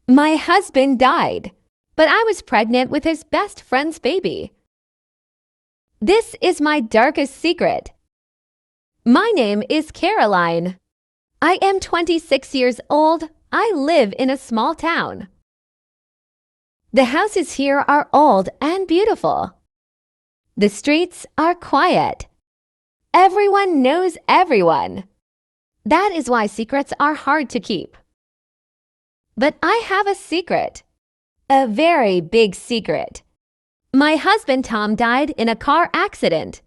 My husband died, but I was pregnant with his best friend's baby. This is my darkest secret. My name is Caroline. I am 26 years old. I live in a small town. The houses here are old and beautiful. The streets are quiet. Everyone knows everyone. That is why secrets are hard to keep. But I have a secret. A very big secret. My husband Tom died in a car accident.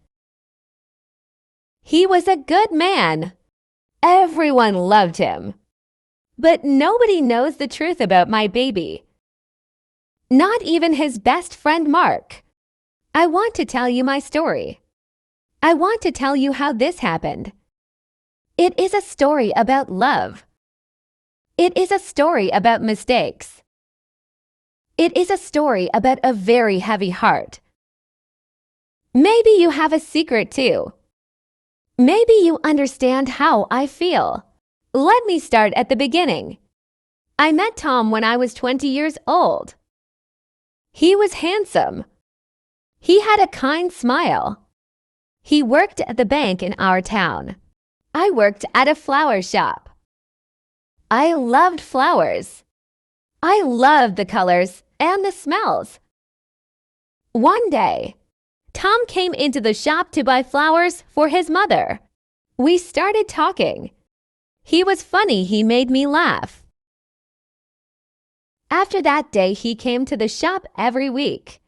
He was a good man. Everyone loved him. But nobody knows the truth about my baby. Not even his best friend Mark. I want to tell you my story. I want to tell you how this happened. It is a story about love. It is a story about mistakes. It is a story about a very heavy heart. Maybe you have a secret too. Maybe you understand how I feel. Let me start at the beginning. I met Tom when I was 20 years old. He was handsome. He had a kind smile. He worked at the bank in our town. I worked at a flower shop. I loved flowers. I loved the colors and the smells. One day, Tom came into the shop to buy flowers for his mother. We started talking. He was funny. He made me laugh. After that day, he came to the shop every week.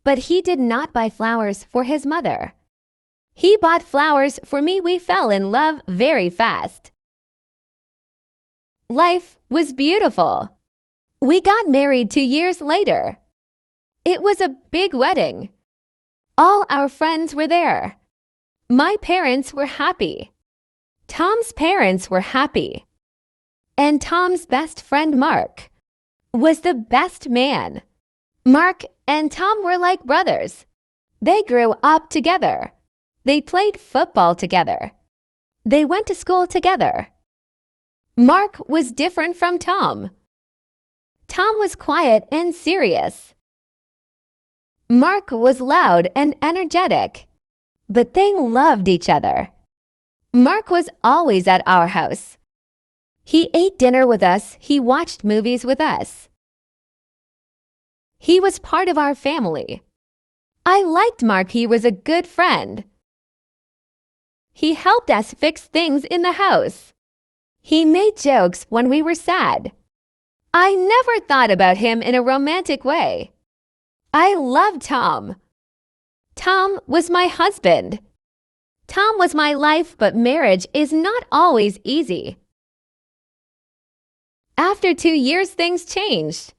But he did not buy flowers for his mother. He bought flowers for me. We fell in love very fast. Life was beautiful. We got married 2 years later. It was a big wedding. All our friends were there. My parents were happy. Tom's parents were happy. And Tom's best friend Mark was the best man. Mark and Tom were like brothers. They grew up together. They played football together. They went to school together. Mark was different from Tom. Tom was quiet and serious. Mark was loud and energetic, but they loved each other. Mark was always at our house. He ate dinner with us. He watched movies with us. He was part of our family. I liked Mark. He was a good friend. He helped us fix things in the house. He made jokes when we were sad. I never thought about him in a romantic way. I loved Tom. Tom was my husband. Tom was my life, but marriage is not always easy. After 2 years, things changed.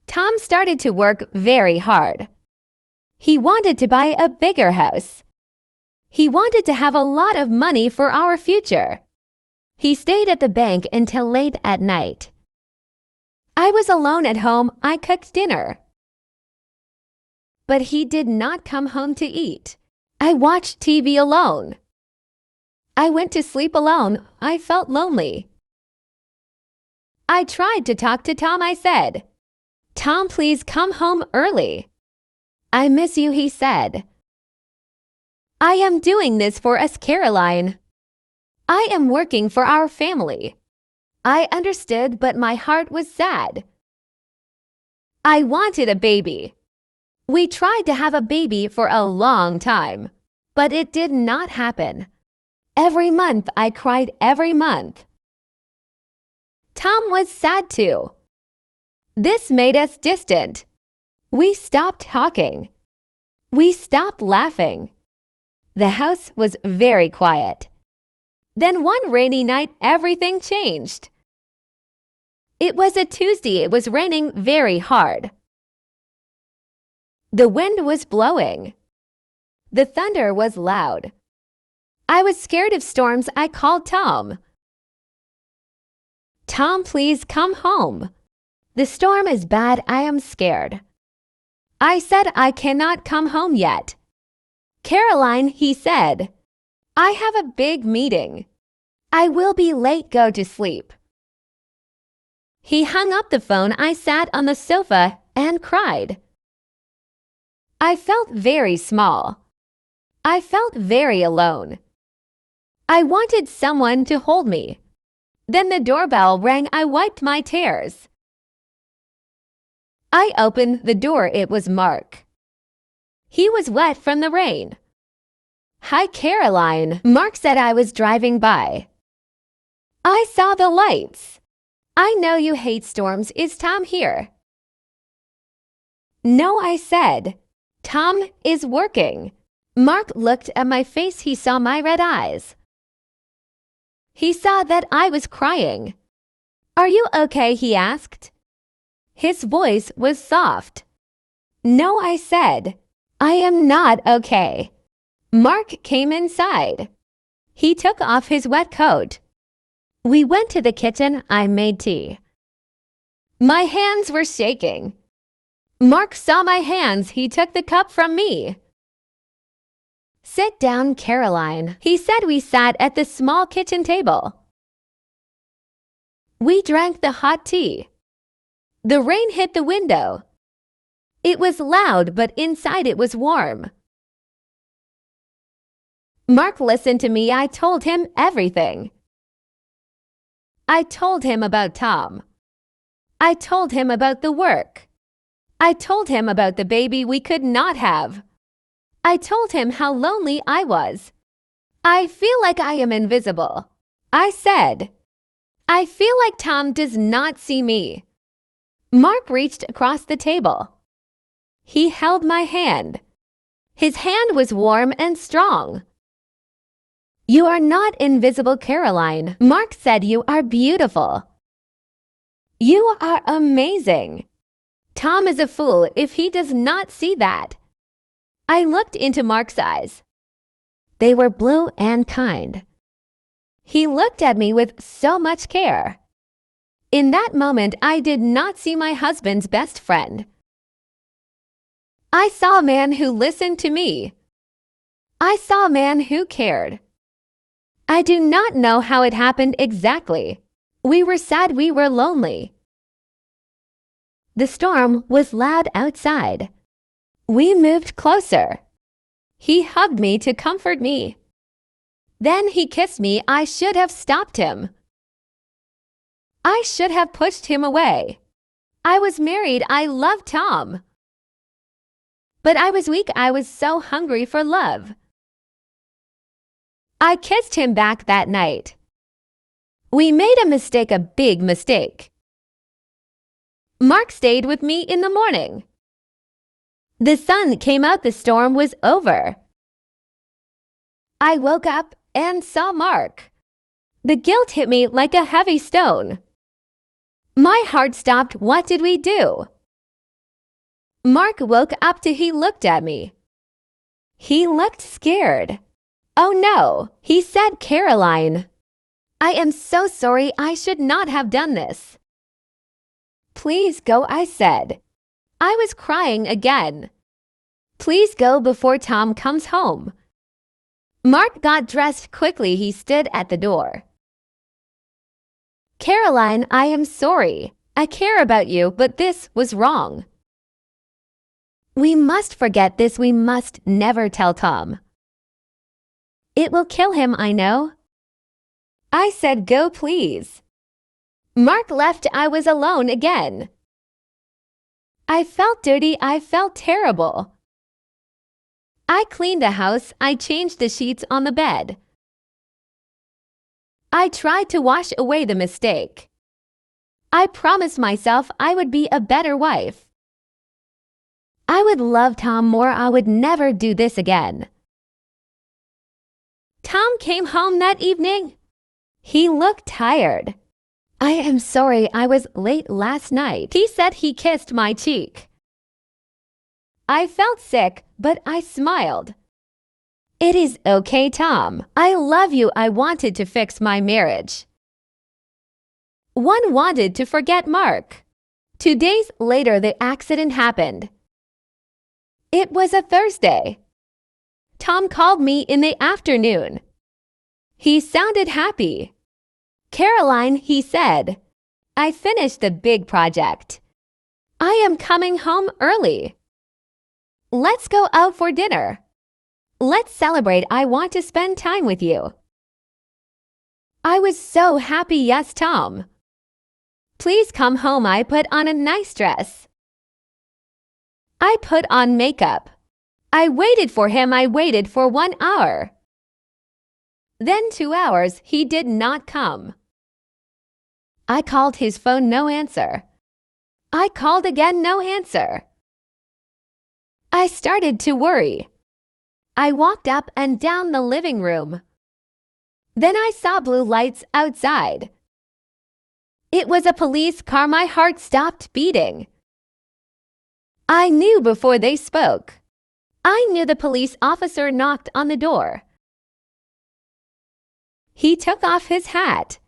Tom started to work very hard. He wanted to buy a bigger house. He wanted to have a lot of money for our future. He stayed at the bank until late at night. I was alone at home. I cooked dinner. But he did not come home to eat. I watched TV alone. I went to sleep alone. I felt lonely. I tried to talk to Tom. I said, "Tom, please come home early. I miss you," he said. "I am doing this for us, Caroline. I am working for our family." I understood, but my heart was sad. I wanted a baby. We tried to have a baby for a long time, but it did not happen. Every month I cried every month. Tom was sad too. This made us distant. We stopped talking. We stopped laughing. The house was very quiet. Then one rainy night, everything changed. It was a Tuesday. It was raining very hard. The wind was blowing. The thunder was loud. I was scared of storms. I called Tom. "Tom, please come home. The storm is bad. I am scared." I said, "I cannot come home yet." "Caroline," he said, "I have a big meeting. I will be late. Go to sleep." He hung up the phone. I sat on the sofa and cried. I felt very small. I felt very alone. I wanted someone to hold me. Then the doorbell rang. I wiped my tears. I opened the door. It was Mark. He was wet from the rain. Hi, Caroline. Mark said. I was driving by. I saw the lights. I know you hate storms. Is Tom here? No, I said. Tom is working. Mark looked at my face. He saw my red eyes. He saw that I was crying. Are you okay? He asked. His voice was soft. No, I said. I am not okay. Mark came inside. He took off his wet coat. We went to the kitchen. I made tea. My hands were shaking. Mark saw my hands. He took the cup from me. Sit down, Caroline, he said. We sat at the small kitchen table. We drank the hot tea. The rain hit the window. It was loud, but inside it was warm. Mark listened to me. I told him everything. I told him about Tom. I told him about the work. I told him about the baby we could not have. I told him how lonely I was. I feel like I am invisible. I said, I feel like Tom does not see me. Mark reached across the table. He held my hand. His hand was warm and strong. You are not invisible, Caroline. Mark said. You are beautiful. You are amazing. Tom is a fool if he does not see that. I looked into Mark's eyes. They were blue and kind. He looked at me with so much care. In that moment, I did not see my husband's best friend. I saw a man who listened to me. I saw a man who cared. I do not know how it happened exactly. We were sad. We were lonely. The storm was loud outside. We moved closer. He hugged me to comfort me. Then he kissed me. I should have stopped him. I should have pushed him away. I was married. I loved Tom. But I was weak. I was so hungry for love. I kissed him back that night. We made a mistake, a big mistake. Mark stayed with me in the morning. The sun came out. The storm was over. I woke up and saw Mark. The guilt hit me like a heavy stone. My heart stopped. What did we do? Mark woke up. He looked at me. He looked scared. Oh no, he said. Caroline, I am so sorry. I should not have done this. Please go, I said. I was crying again. Please go before Tom comes home. Mark got dressed quickly. He stood at the door. Caroline, I am sorry. I care about you, but this was wrong. We must forget this. We must never tell Tom. It will kill him, I know. I said, go please. Mark left. I was alone again. I felt dirty. I felt terrible. I cleaned the house. I changed the sheets on the bed. I tried to wash away the mistake. I promised myself I would be a better wife. I would love Tom more. I would never do this again. Tom came home that evening. He looked tired. I am sorry I was late last night. He said. He kissed my cheek. I felt sick, but I smiled. It is okay, Tom. I love you. I wanted to fix my marriage. One wanted to forget Mark. 2 days later, the accident happened. It was a Thursday. Tom called me in the afternoon. He sounded happy. Caroline, he said, I finished the big project. I am coming home early. Let's go out for dinner. Let's celebrate. I want to spend time with you. I was so happy. Yes, Tom. Please come home. I put on a nice dress. I put on makeup. I waited for him. I waited for 1 hour. Then 2 hours. He did not come. I called his phone. No answer. I called again. No answer. I started to worry. I walked up and down the living room. Then I saw blue lights outside. It was a police car. My heart stopped beating. I knew before they spoke. I knew the police officer knocked on the door. He took off his hat.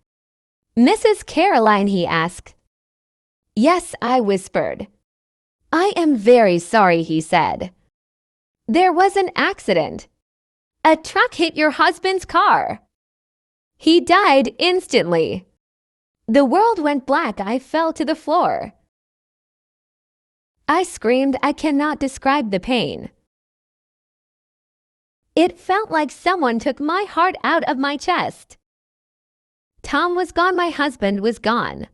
Mrs. Caroline, he asked. Yes, I whispered. I am very sorry, he said. There was an accident. A truck hit your husband's car. He died instantly. The world went black. I fell to the floor. I screamed. I cannot describe the pain. It felt like someone took my heart out of my chest. Tom was gone. My husband was gone.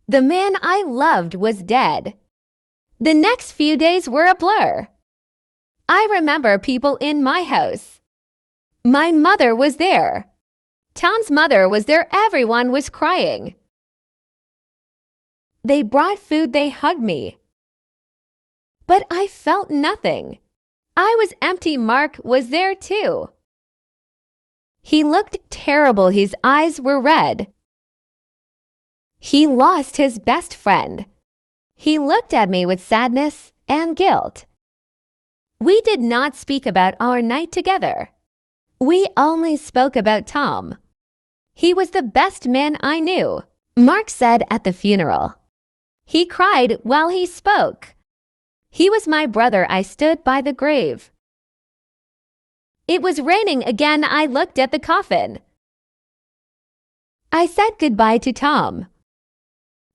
The man I loved was dead. The next few days were a blur. I remember people in my house. My mother was there. Tom's mother was there. Everyone was crying. They brought food. They hugged me. But I felt nothing. I was empty. Mark was there too. He looked terrible. His eyes were red. He lost his best friend. He looked at me with sadness and guilt. We did not speak about our night together. We only spoke about Tom. He was the best man I knew, Mark said at the funeral. He cried while he spoke. He was my brother. I stood by the grave. It was raining again. I looked at the coffin. I said goodbye to Tom.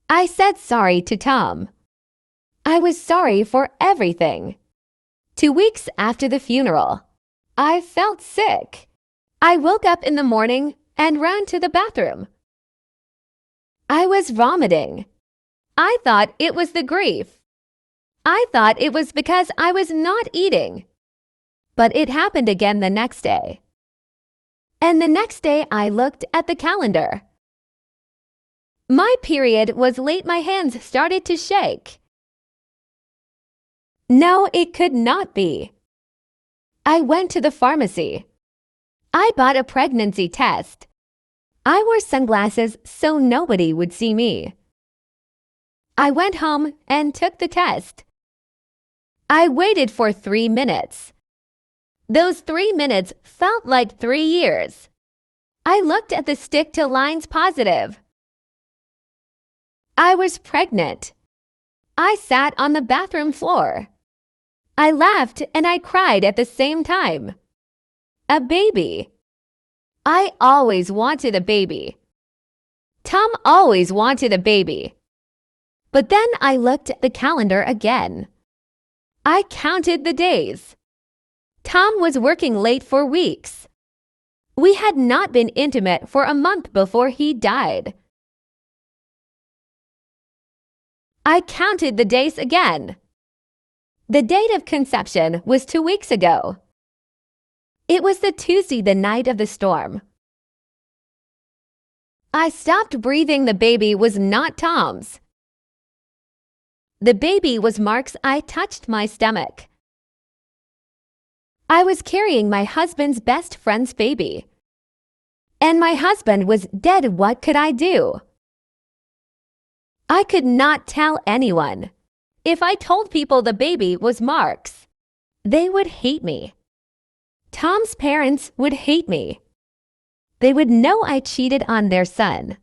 I said sorry to Tom. I was sorry for everything. 2 weeks after the funeral, I felt sick. I woke up in the morning and ran to the bathroom. I was vomiting. I thought it was the grief. I thought it was because I was not eating. But it happened again the next day. And the next day I looked at the calendar. My period was late. My hands started to shake. No, it could not be. I went to the pharmacy. I bought a pregnancy test. I wore sunglasses so nobody would see me. I went home and took the test. I waited for 3 minutes. Those 3 minutes felt like 3 years. I looked at the stick to lines positive. I was pregnant. I sat on the bathroom floor. I laughed and I cried at the same time. A baby. I always wanted a baby. Tom always wanted a baby. But then I looked at the calendar again. I counted the days. Tom was working late for weeks. We had not been intimate for a month before he died. I counted the days again. The date of conception was 2 weeks ago. It was the Tuesday, the night of the storm. I stopped breathing. The baby was not Tom's. The baby was Mark's. I touched my stomach. I was carrying my husband's best friend's baby. And my husband was dead. What could I do? I could not tell anyone. If I told people the baby was Mark's, they would hate me. Tom's parents would hate me. They would know I cheated on their son.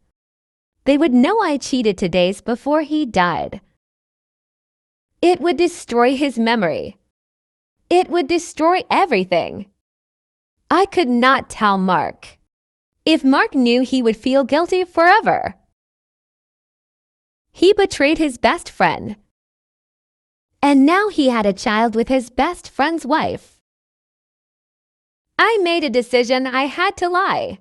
They would know I cheated 2 days before he died. It would destroy his memory. It would destroy everything. I could not tell Mark. If Mark knew, he would feel guilty forever. He betrayed his best friend. And now he had a child with his best friend's wife. I made a decision. I had to lie.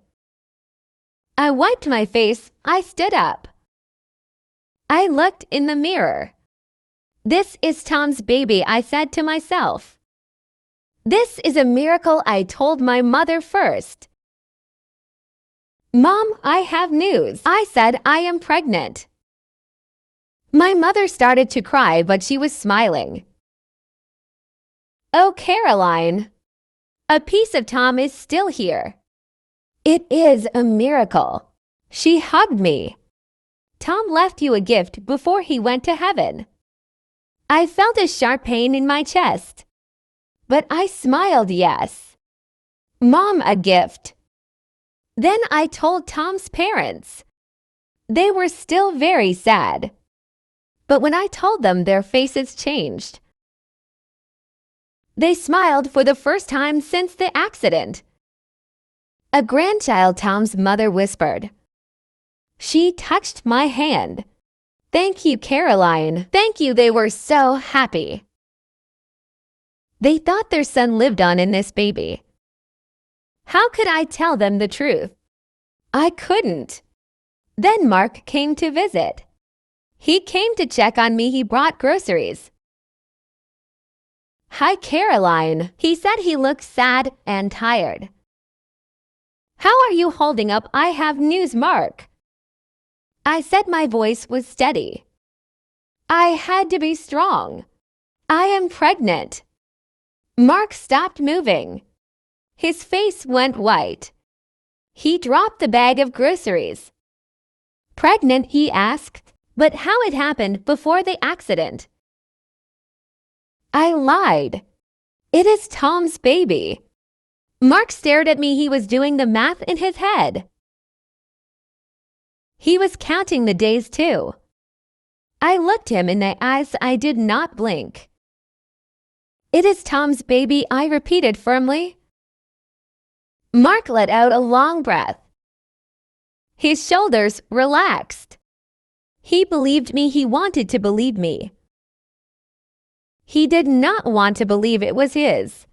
I wiped my face. I stood up. I looked in the mirror. This is Tom's baby, I said to myself. This is a miracle. I told my mother first. Mom, I have news. I said I am pregnant. My mother started to cry, but she was smiling. Oh, Caroline, a piece of Tom is still here. It is a miracle. She hugged me. Tom left you a gift before he went to heaven. I felt a sharp pain in my chest, but I smiled yes. Mom, a gift. Then I told Tom's parents. They were still very sad. But when I told them, their faces changed. They smiled for the first time since the accident. A grandchild, Tom's mother whispered. She touched my hand. Thank you, Caroline. Thank you. They were so happy. They thought their son lived on in this baby. How could I tell them the truth? I couldn't. Then Mark came to visit. He came to check on me. He brought groceries. Hi, Caroline. He said he looked sad and tired. How are you holding up? I have news, Mark. I said my voice was steady. I had to be strong. I am pregnant. Mark stopped moving. His face went white. He dropped the bag of groceries. Pregnant, he asked, but how it happened before the accident. I lied. It is Tom's baby. Mark stared at me. He was doing the math in his head. He was counting the days too. I looked him in the eyes. I did not blink. It is Tom's baby, I repeated firmly. Mark let out a long breath. His shoulders relaxed. He believed me. He wanted to believe me. He did not want to believe it was his.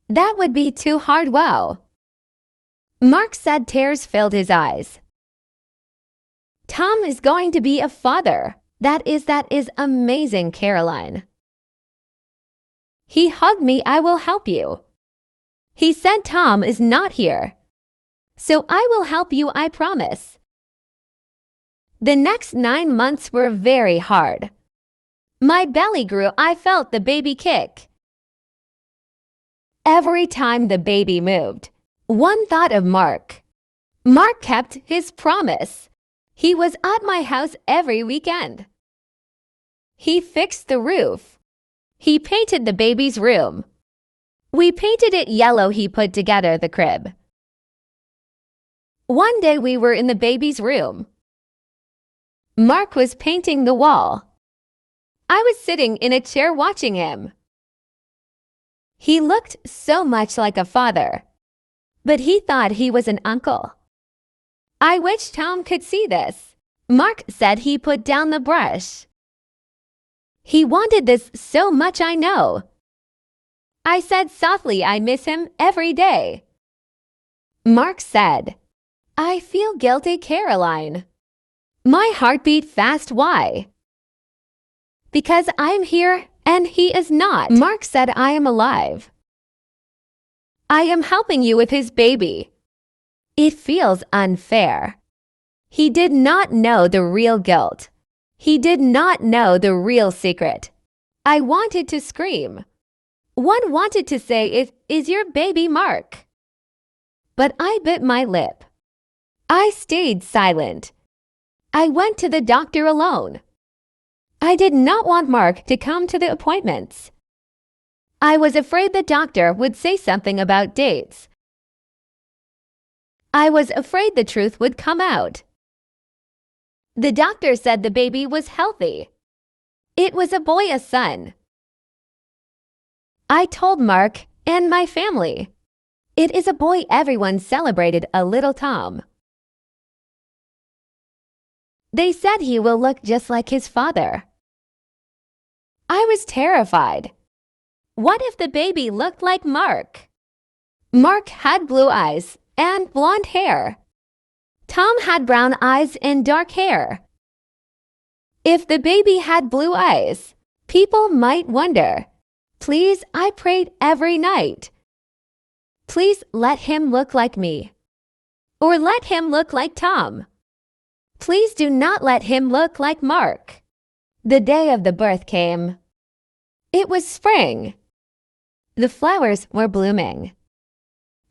That would be too hard. Wow. Mark said. Tears filled his eyes. Tom is going to be a father. That is amazing, Caroline. He hugged me. I will help you. He said Tom is not here. So I will help you, I promise. The next 9 months were very hard. My belly grew. I felt the baby kick. Every time the baby moved, one thought of Mark. Mark kept his promise. He was at my house every weekend. He fixed the roof. He painted the baby's room. We painted it yellow. He put together the crib. One day we were in the baby's room. Mark was painting the wall. I was sitting in a chair watching him. He looked so much like a father, but he thought he was an uncle. I wish Tom could see this. Mark said. He put down the brush. He wanted this so much, I know. I said softly, I miss him every day. Mark said, I feel guilty, Caroline. My heart beat fast. Why? Because I'm here and he is not. Mark said, I am alive. I am helping you with his baby. It feels unfair. He did not know the real guilt. He did not know the real secret. I wanted to scream. One wanted to say, it is your baby, Mark. But I bit my lip. I stayed silent. I went to the doctor alone. I did not want Mark to come to the appointments. I was afraid the doctor would say something about dates. I was afraid the truth would come out. The doctor said the baby was healthy. It was a boy, a son. I told Mark and my family. It is a boy. Everyone celebrated a little Tom. They said he will look just like his father. I was terrified. What if the baby looked like Mark? Mark had blue eyes and blonde hair. Tom had brown eyes and dark hair. If the baby had blue eyes, people might wonder. Please, I prayed every night. Please let him look like me. Or let him look like Tom. Please do not let him look like Mark. The day of the birth came. It was spring. The flowers were blooming.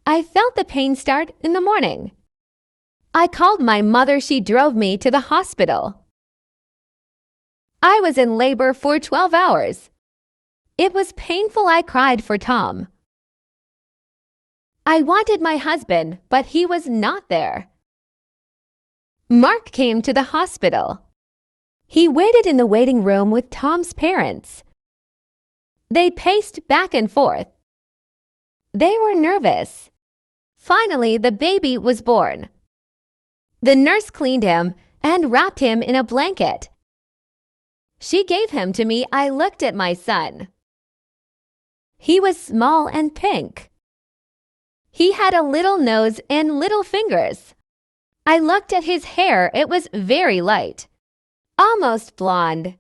I felt the pain start in the morning. I called my mother. She drove me to the hospital. I was in labor for 12 hours. It was painful. I cried for Tom. I wanted my husband, but he was not there. Mark came to the hospital. He waited in the waiting room with Tom's parents. They paced back and forth. They were nervous. Finally, the baby was born. The nurse cleaned him and wrapped him in a blanket. She gave him to me. I looked at my son. He was small and pink. He had a little nose and little fingers. I looked at his hair. It was very light, almost blonde.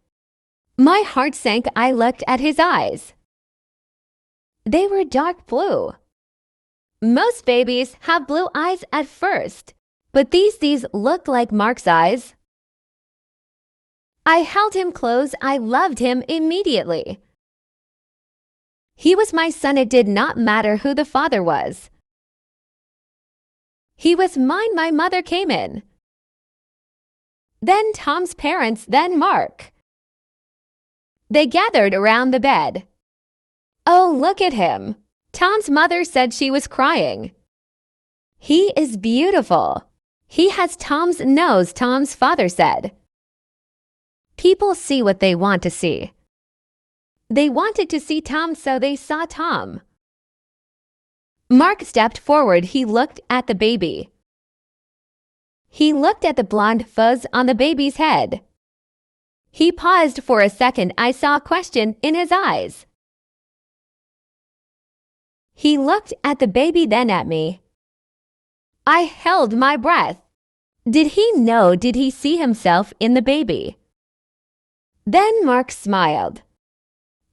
My heart sank. I looked at his eyes. They were dark blue. Most babies have blue eyes at first, but these looked like Mark's eyes. I held him close. I loved him immediately. He was my son. It did not matter who the father was. He was mine. My mother came in. Then Tom's parents, then Mark. They gathered around the bed. Oh, look at him. Tom's mother said she was crying. He is beautiful. He has Tom's nose, Tom's father said. People see what they want to see. They wanted to see Tom, so they saw Tom. Mark stepped forward. He looked at the baby. He looked at the blonde fuzz on the baby's head. He paused for a second. I saw question in his eyes. He looked at the baby, then at me. I held my breath. Did he know? Did he see himself in the baby? Then Mark smiled.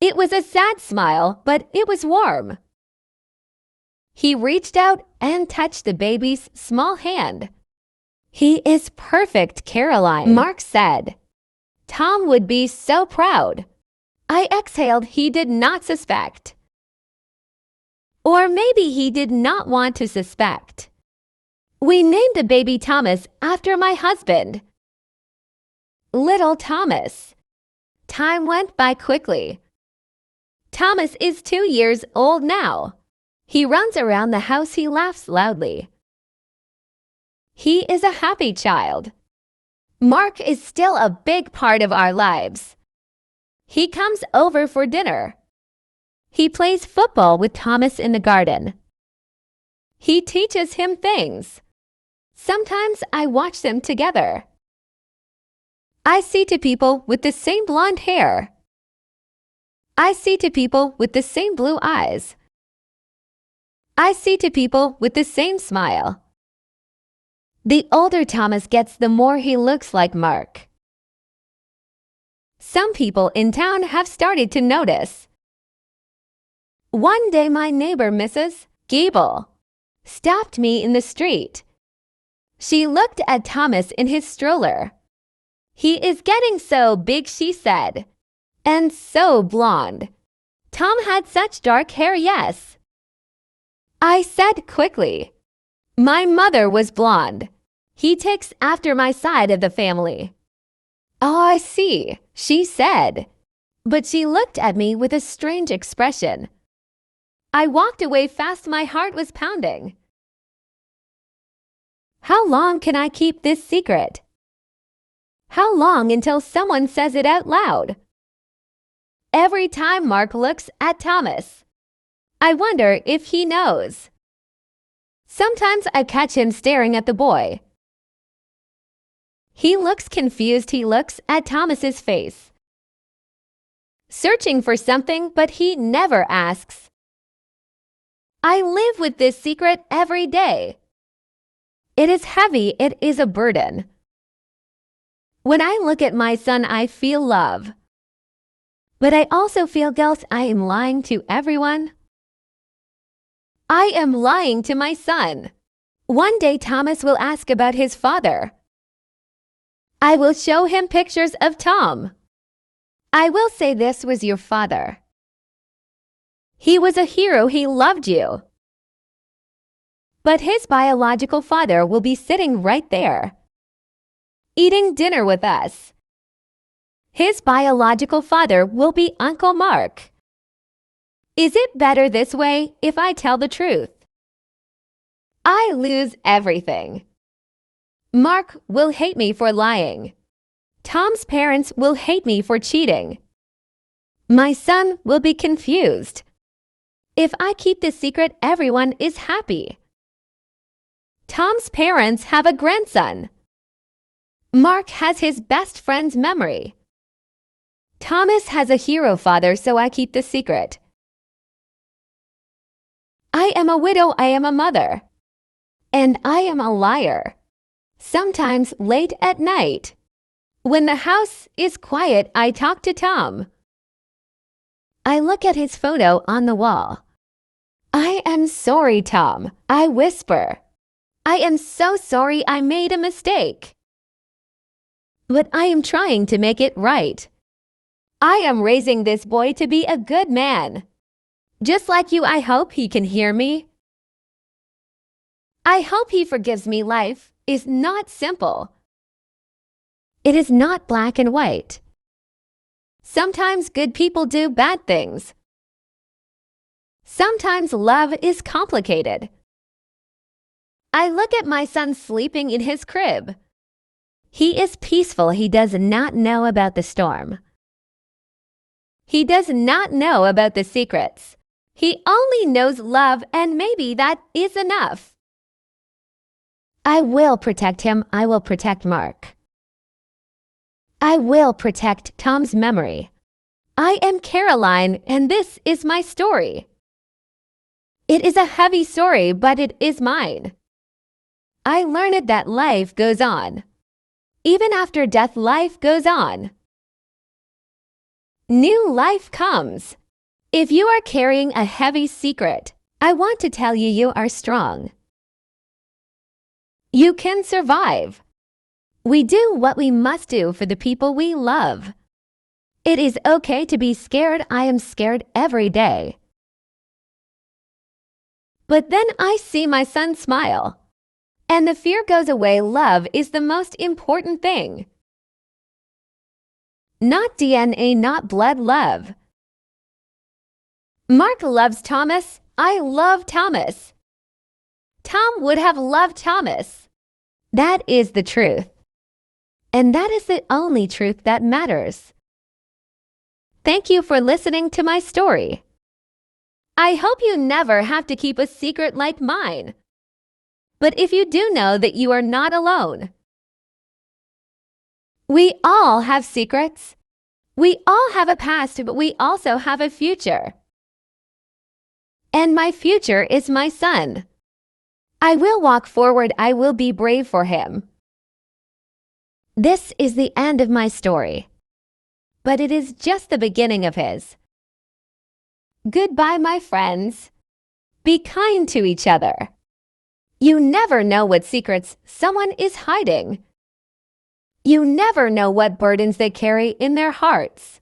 It was a sad smile, but it was warm. He reached out and touched the baby's small hand. He is perfect, Caroline, Mark said. Tom would be so proud. I exhaled. He did not suspect. Or maybe he did not want to suspect. We named the baby Thomas after my husband. Little Thomas. Time went by quickly. Thomas is 2 years old now. He runs around the house. He laughs loudly. He is a happy child. Mark is still a big part of our lives. He comes over for dinner. He plays football with Thomas in the garden. He teaches him things. Sometimes I watch them together. I see two people with the same blonde hair. I see two people with the same blue eyes. I see two people with the same smile. The older Thomas gets, the more he looks like Mark. Some people in town have started to notice. One day my neighbor, Mrs. Gable, stopped me in the street. She looked at Thomas in his stroller. He is getting so big, she said, and so blonde. Tom had such dark hair, yes. I said quickly, my mother was blonde. He takes after my side of the family. Oh, I see, she said, but she looked at me with a strange expression. I walked away fast. My heart was pounding. How long can I keep this secret? How long until someone says it out loud? Every time Mark looks at Thomas, I wonder if he knows. Sometimes I catch him staring at the boy. He looks confused. He looks at Thomas's face, searching for something, but he never asks. I live with this secret every day. It is heavy. It is a burden. When I look at my son, I feel love. But I also feel guilt. I am lying to everyone. I am lying to my son. One day Thomas will ask about his father. I will show him pictures of Tom. I will say, this was your father. He was a hero. He loved you. But his biological father will be sitting right there, eating dinner with us. His biological father will be Uncle Mark. Is it better this way if I tell the truth? I lose everything. Mark will hate me for lying. Tom's parents will hate me for cheating. My son will be confused. If I keep the secret, everyone is happy. Tom's parents have a grandson. Mark has his best friend's memory. Thomas has a hero father, so I keep the secret. I am a widow. I am a mother. And I am a liar. Sometimes late at night, when the house is quiet, I talk to Tom. I look at his photo on the wall. I am sorry, Tom. I whisper. I am so sorry. I made a mistake. But I am trying to make it right. I am raising this boy to be a good man. Just like you, I hope he can hear me. I hope he forgives me. Life is not simple. It is not black and white. Sometimes good people do bad things. Sometimes love is complicated. I look at my son sleeping in his crib. He is peaceful. He does not know about the storm. He does not know about the secrets. He only knows love, and maybe that is enough. I will protect him. I will protect Mark. I will protect Tom's memory. I am Caroline, and this is my story. It is a heavy story, but it is mine. I learned that life goes on. Even after death, life goes on. New life comes. If you are carrying a heavy secret, I want to tell you, you are strong. You can survive. We do what we must do for the people we love. It is okay to be scared. I am scared every day. But then I see my son smile, and the fear goes away. Love is the most important thing. Not DNA, not blood love. Mark loves Thomas. I love Thomas. Tom would have loved Thomas. That is the truth. And that is the only truth that matters. Thank you for listening to my story. I hope you never have to keep a secret like mine. But if you do, know that you are not alone. We all have secrets. We all have a past, but we also have a future. And my future is my son. I will walk forward. I will be brave for him. This is the end of my story, but it is just the beginning of his. Goodbye, my friends. Be kind to each other. You never know what secrets someone is hiding. You never know what burdens they carry in their hearts.